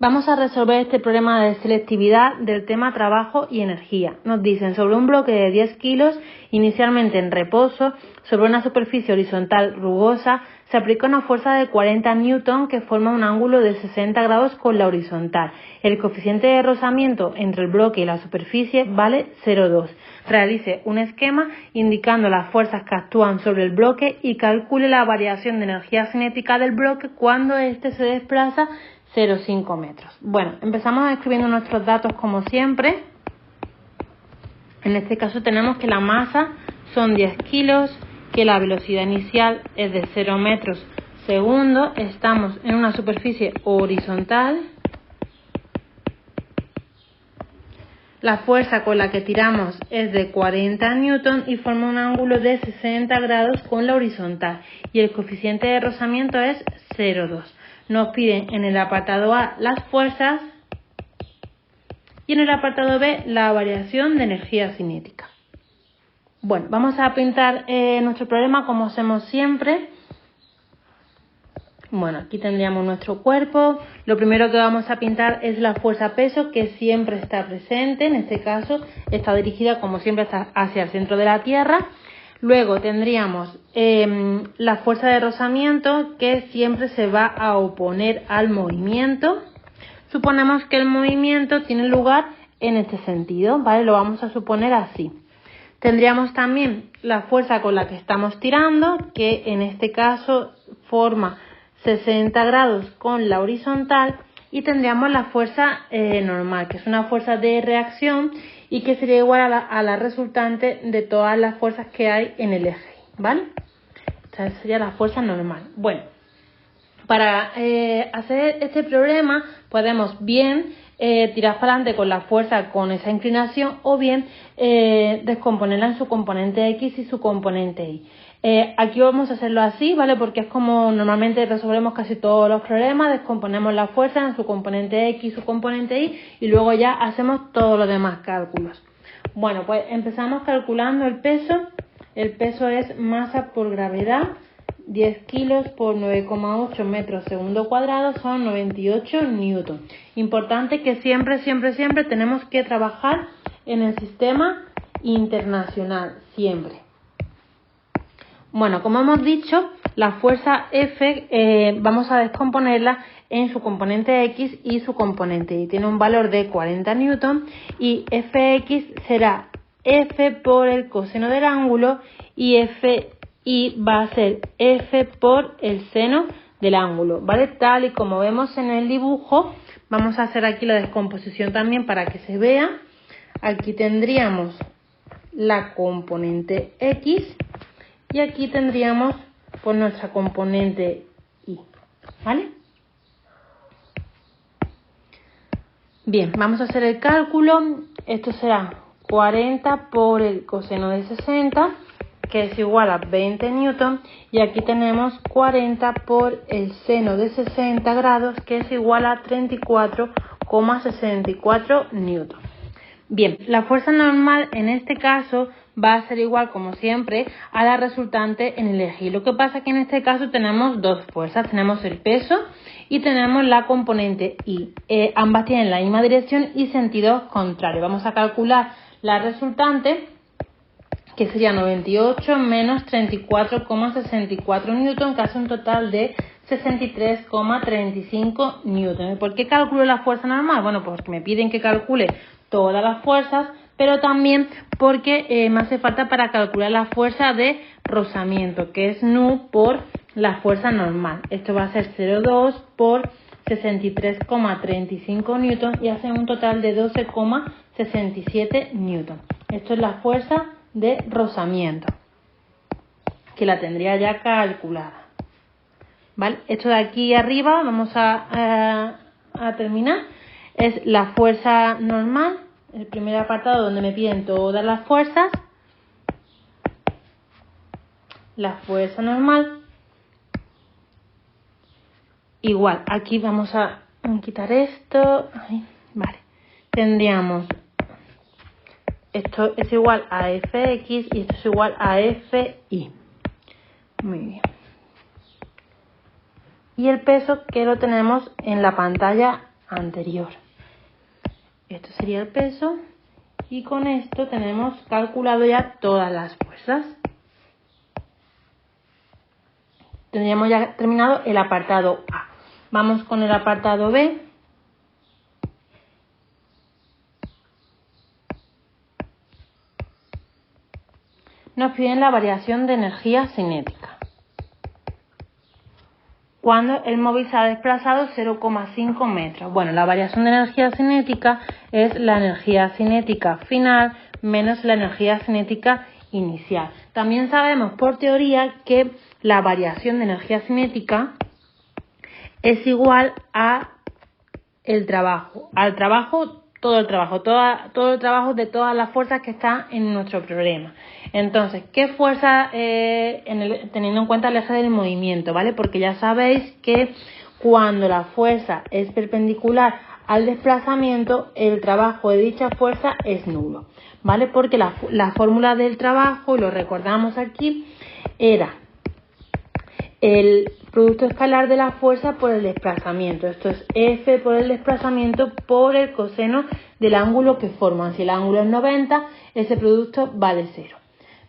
Vamos a resolver este problema de selectividad del tema trabajo y energía. Nos dicen sobre un bloque de 10 kilos, inicialmente en reposo, sobre una superficie horizontal rugosa, se aplica una fuerza de 40 newton que forma un ángulo de 60 grados con la horizontal. El coeficiente de rozamiento entre el bloque y la superficie vale 0,2. Realice un esquema indicando las fuerzas que actúan sobre el bloque y calcule la variación de energía cinética del bloque cuando éste se desplaza 0,5 metros. Bueno, empezamos escribiendo nuestros datos como siempre. En este caso tenemos que la masa son 10 kilos, que la velocidad inicial es de 0 metros segundo. Estamos en una superficie horizontal. La fuerza con la que tiramos es de 40 newton y forma un ángulo de 60 grados con la horizontal. Y el coeficiente de rozamiento es 0,2. Nos piden en el apartado A las fuerzas y en el apartado B la variación de energía cinética. Bueno, vamos a pintar nuestro problema como hacemos siempre. Bueno, aquí tendríamos nuestro cuerpo. Lo primero que vamos a pintar es la fuerza-peso, que siempre está presente. En este caso está dirigida como siempre hacia el centro de la Tierra. Luego tendríamos la fuerza de rozamiento, que siempre se va a oponer al movimiento. Suponemos que el movimiento tiene lugar en este sentido, ¿vale? Lo vamos a suponer así. Tendríamos también la fuerza con la que estamos tirando, que en este caso forma 60 grados con la horizontal, y tendríamos la fuerza normal, que es una fuerza de reacción y que sería igual a la resultante de todas las fuerzas que hay en el eje, ¿vale? Esta sería la fuerza normal. Bueno, para hacer este problema podemos bien tirar para adelante con la fuerza con esa inclinación o bien descomponerla en su componente X y su componente Y. Aquí vamos a hacerlo así, ¿vale? Porque es como normalmente resolvemos casi todos los problemas, descomponemos la fuerza en su componente X y su componente Y y luego ya hacemos todos los demás cálculos. Bueno, pues empezamos calculando el peso. El peso es masa por gravedad. 10 kilos por 9,8 metros segundo cuadrado son 98 newton. Importante que siempre tenemos que trabajar en el sistema internacional, siempre. Bueno, como hemos dicho, la fuerza F vamos a descomponerla en su componente X y su componente Y. Tiene un valor de 40 newton y Fx será F por el coseno del ángulo y Fi va a ser F por el seno del ángulo, ¿vale? Tal y como vemos en el dibujo. Vamos a hacer aquí la descomposición también para que se vea. Aquí tendríamos la componente X y aquí tendríamos pues nuestra componente Y, ¿vale? Bien, vamos a hacer el cálculo. Esto será 40 por el coseno de 60, que es igual a 20 newton, y aquí tenemos 40 por el seno de 60 grados, que es igual a 34,64 newton. Bien, la fuerza normal en este caso va a ser igual, como siempre, a la resultante en el eje. Lo que pasa es que en este caso tenemos dos fuerzas, tenemos el peso y tenemos la componente Y. Ambas tienen la misma dirección y sentido contrario. Vamos a calcular la resultante, que sería 98 menos 34,64 newton, que hace un total de 63,35 newton. ¿Y por qué calculo la fuerza normal? Bueno, pues porque me piden que calcule todas las fuerzas, pero también porque me hace falta para calcular la fuerza de rozamiento, que es nu por la fuerza normal. Esto va a ser 0,2 por 63,35 newton y hace un total de 12,67 newton. Esto es la fuerza de rozamiento, que la tendría ya calculada, ¿vale? Esto de aquí arriba vamos a terminar. Es la fuerza normal, el primer apartado donde me piden todas las fuerzas. La fuerza normal igual, aquí vamos a quitar esto. Vale, tendríamos, esto es igual a Fx y esto es igual a Fi. Muy bien. Y el peso, que lo tenemos en la pantalla anterior. Esto sería el peso y con esto tenemos calculado ya todas las fuerzas. Tendríamos ya terminado el apartado A. Vamos con el apartado B. Nos piden la variación de energía cinética. Cuando el móvil se ha desplazado 0,5 metros. Bueno, la variación de energía cinética es la energía cinética final menos la energía cinética inicial. También sabemos por teoría que la variación de energía cinética es igual a el trabajo, todo el trabajo de todas las fuerzas que están en nuestro problema. Entonces, ¿qué fuerza teniendo en cuenta el eje del movimiento, ¿vale? Porque ya sabéis que cuando la fuerza es perpendicular al desplazamiento, el trabajo de dicha fuerza es nulo, ¿vale? Porque la fórmula del trabajo, y lo recordamos aquí, era el producto escalar de la fuerza por el desplazamiento. Esto es F por el desplazamiento por el coseno del ángulo que forman. Si el ángulo es 90, ese producto vale 0.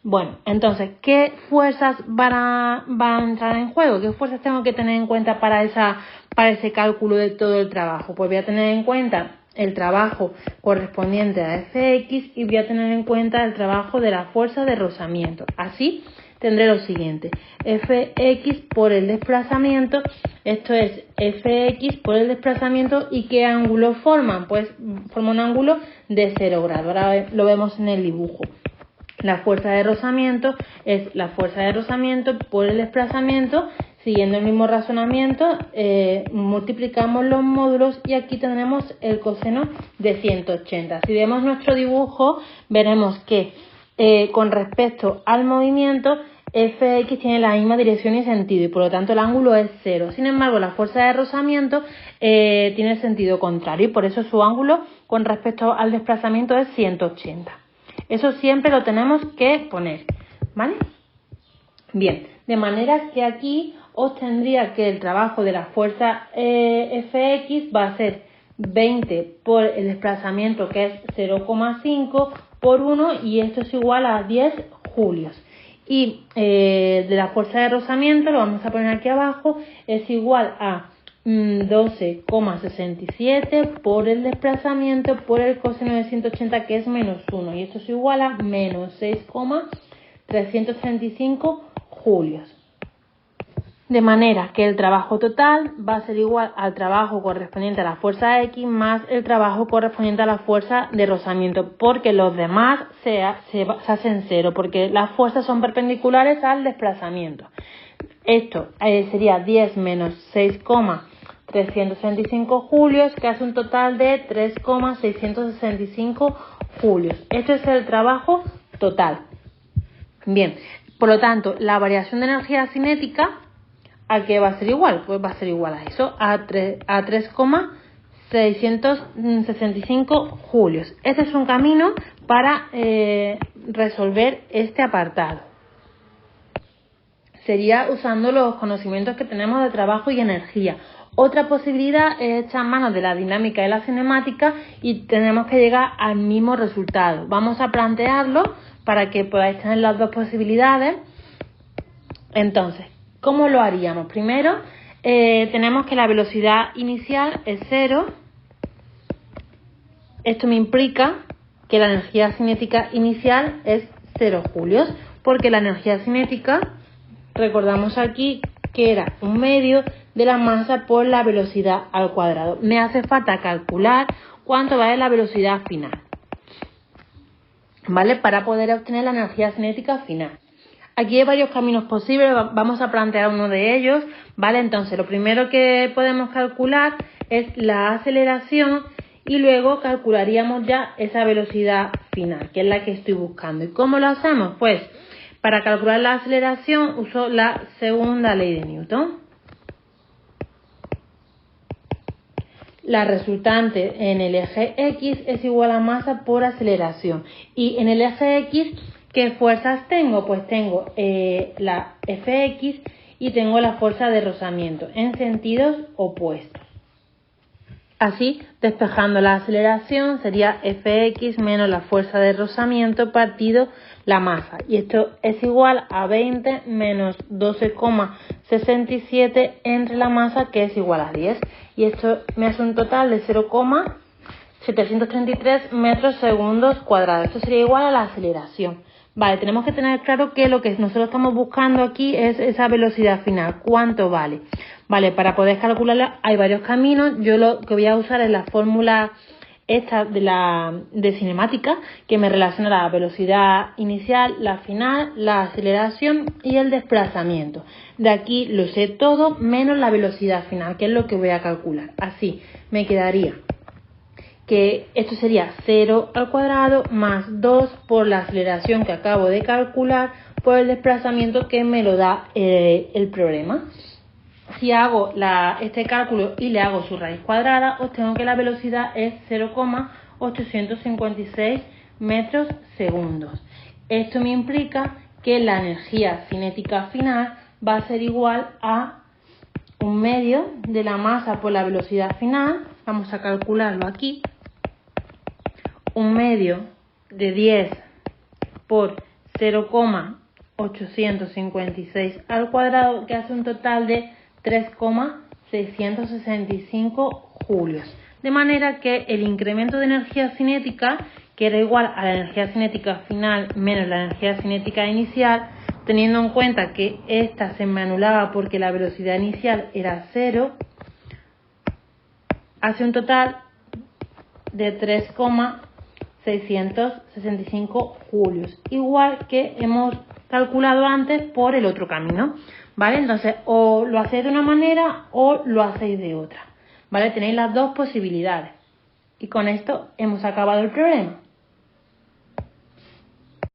Bueno, entonces, ¿qué fuerzas van a entrar en juego? ¿Qué fuerzas tengo que tener en cuenta para ese cálculo de todo el trabajo? Pues voy a tener en cuenta el trabajo correspondiente a Fx y voy a tener en cuenta el trabajo de la fuerza de rozamiento. Así tendré lo siguiente: Fx por el desplazamiento, esto es Fx por el desplazamiento, ¿y qué ángulo forman? Pues forma un ángulo de 0 grados. Ahora lo vemos en el dibujo. La fuerza de rozamiento es la fuerza de rozamiento por el desplazamiento. Siguiendo el mismo razonamiento, multiplicamos los módulos y aquí tendremos el coseno de 180. Si vemos nuestro dibujo, veremos que con respecto al movimiento, Fx tiene la misma dirección y sentido y por lo tanto el ángulo es 0. Sin embargo, la fuerza de rozamiento tiene el sentido contrario y por eso su ángulo con respecto al desplazamiento es 180. Eso siempre lo tenemos que poner, ¿vale? Bien, de manera que aquí obtendría que el trabajo de la fuerza Fx va a ser 20 por el desplazamiento, que es 0,5 por 1, y esto es igual a 10 julios. Y de la fuerza de rozamiento, lo vamos a poner aquí abajo, es igual a 12,67 por el desplazamiento por el coseno de 180, que es menos 1, y esto es igual a menos 6,335 julios. De manera que el trabajo total va a ser igual al trabajo correspondiente a la fuerza X más el trabajo correspondiente a la fuerza de rozamiento, porque los demás se hacen 0, porque las fuerzas son perpendiculares al desplazamiento. Esto sería 10 menos 6,365 julios, que hace un total de 3,665 julios. Esto es el trabajo total. Bien, por lo tanto, la variación de energía cinética, ¿a qué va a ser igual? Pues va a ser igual a eso, a 3,665 julios. Este es un camino para resolver este apartado. Sería usando los conocimientos que tenemos de trabajo y energía. Otra posibilidad es echar mano de la dinámica y la cinemática y tenemos que llegar al mismo resultado. Vamos a plantearlo para que podáis tener las dos posibilidades. Entonces, ¿cómo lo haríamos? Primero, tenemos que la velocidad inicial es 0. Esto me implica que la energía cinética inicial es 0 julios, porque la energía cinética, recordamos aquí que era un medio de la masa por la velocidad al cuadrado. Me hace falta calcular cuánto vale la velocidad final, ¿vale? Para poder obtener la energía cinética final. Aquí hay varios caminos posibles, vamos a plantear uno de ellos, ¿vale? Entonces, lo primero que podemos calcular es la aceleración y luego calcularíamos ya esa velocidad final, que es la que estoy buscando. ¿Y cómo lo hacemos? Pues, para calcular la aceleración uso la segunda ley de Newton. La resultante en el eje X es igual a masa por aceleración. Y en el eje X, ¿qué fuerzas tengo? Pues tengo la Fx y tengo la fuerza de rozamiento en sentidos opuestos. Así, despejando la aceleración, sería Fx menos la fuerza de rozamiento partido la masa. Y esto es igual a 20 menos 12,67 entre la masa, que es igual a 10. Y esto me hace un total de 0,733 metros segundos cuadrados. Esto sería igual a la aceleración. Vale, tenemos que tener claro que lo que nosotros estamos buscando aquí es esa velocidad final. ¿Cuánto vale? Vale, para poder calcularla hay varios caminos. Yo lo que voy a usar es la fórmula esta de cinemática, que me relaciona la velocidad inicial, la final, la aceleración y el desplazamiento. De aquí lo sé todo menos la velocidad final, que es lo que voy a calcular. Así me quedaría que esto sería 0 al cuadrado más 2 por la aceleración que acabo de calcular por el desplazamiento que me lo da el problema. Si hago este cálculo y le hago su raíz cuadrada, obtengo que la velocidad es 0,856 metros segundos. Esto me implica que la energía cinética final va a ser igual a un medio de la masa por la velocidad final. Vamos a calcularlo aquí. Un medio de 10 por 0,856 al cuadrado, que hace un total de 3,665 julios. De manera que el incremento de energía cinética, que era igual a la energía cinética final menos la energía cinética inicial, teniendo en cuenta que esta se me anulaba porque la velocidad inicial era 0, hace un total de 3,665 julios, igual que hemos calculado antes por el otro camino, ¿vale? Entonces, o lo hacéis de una manera o lo hacéis de otra, ¿vale? Tenéis las dos posibilidades. Y con esto hemos acabado el problema.